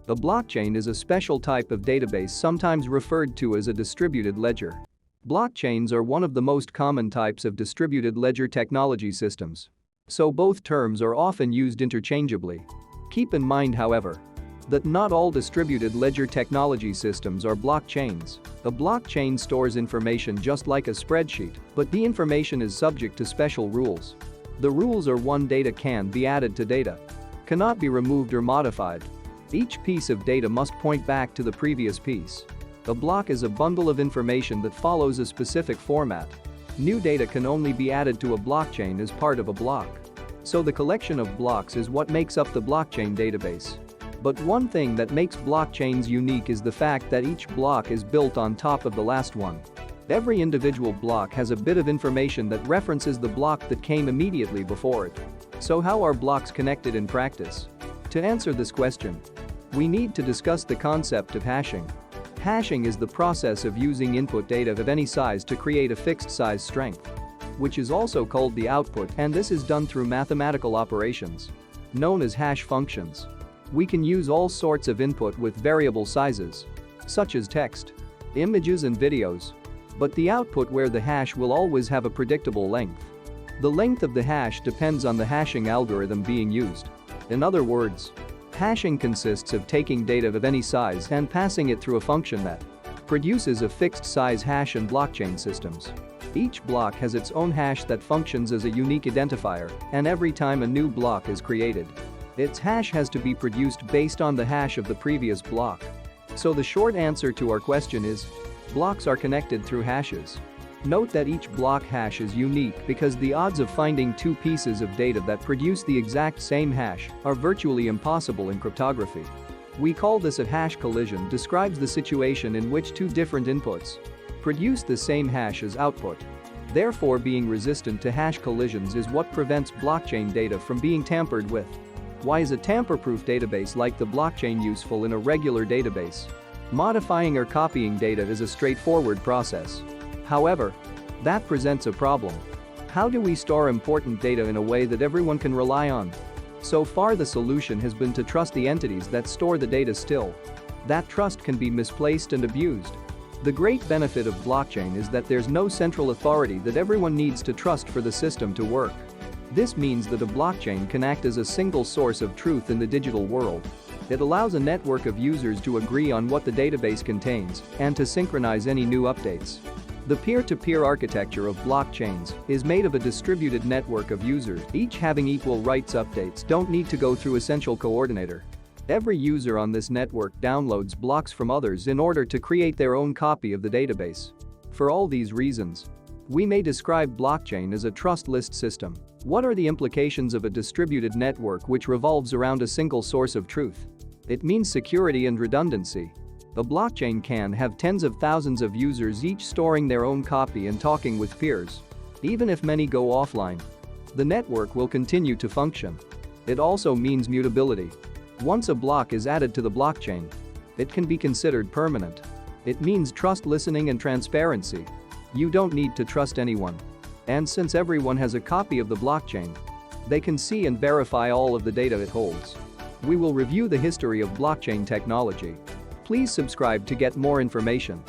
A blockchain is a special type of database sometimes referred to as a distributed ledger. Blockchains are one of the most common types of distributed ledger technology systems. So both terms are often used interchangeably. Keep in mind, however, that not all distributed ledger technology systems are blockchains. A blockchain stores information just like a spreadsheet, but the information is subject to special rules. The rules are: 1. Data can be added to data, cannot be removed or modified. Each piece of data must point back to the previous piece. A block is a bundle of information that follows a specific format. New data can only be added to a blockchain as part of a block. So the collection of blocks is what makes up the blockchain database. But one thing that makes blockchains unique is the fact that each block is built on top of the last one. Every individual block has a bit of information that references the block that came immediately before it. So how are blocks connected in practice? To answer this question, we need to discuss the concept of hashing. Hashing is the process of using input data of any size to create a fixed size strength, which is also called the output, and this is done through mathematical operations known as hash functions. We can use all sorts of input with variable sizes, such as text, images and videos. But the output, where the hash, will always have a predictable length. The length of the hash depends on the hashing algorithm being used. In other words, hashing consists of taking data of any size and passing it through a function that produces a fixed size hash in blockchain systems. Each block has its own hash that functions as a unique identifier, and every time a new block is created, its hash has to be produced based on the hash of the previous block. So the short answer to our question is, blocks are connected through hashes. Note that each block hash is unique because the odds of finding two pieces of data that produce the exact same hash are virtually impossible in cryptography. We call this a hash collision. Describes the situation in which two different inputs produce the same hash as output. Therefore, being resistant to hash collisions is what prevents blockchain data from being tampered with. Why is a tamper-proof database like the blockchain useful in a regular database? Modifying or copying data is a straightforward process. However, that presents a problem. How do we store important data in a way that everyone can rely on? So far, the solution has been to trust the entities that store the data still. That trust can be misplaced and abused. The great benefit of blockchain is that there's no central authority that everyone needs to trust for the system to work. This means that a blockchain can act as a single source of truth in the digital world. It allows a network of users to agree on what the database contains and to synchronize any new updates. The peer-to-peer architecture of blockchains is made of a distributed network of users, each having equal rights. Updates don't need to go through a central coordinator. Every user on this network downloads blocks from others in order to create their own copy of the database. For all these reasons, we may describe blockchain as a trust-less system. What are the implications of a distributed network which revolves around a single source of truth? It means security and redundancy. A blockchain can have tens of thousands of users, each storing their own copy and talking with peers. Even if many go offline, the network will continue to function. It also means mutability. Once a block is added to the blockchain, it can be considered permanent. It means trust, listening and transparency. You don't need to trust anyone. And since everyone has a copy of the blockchain, they can see and verify all of the data it holds. We will review the history of blockchain technology. Please subscribe to get more information.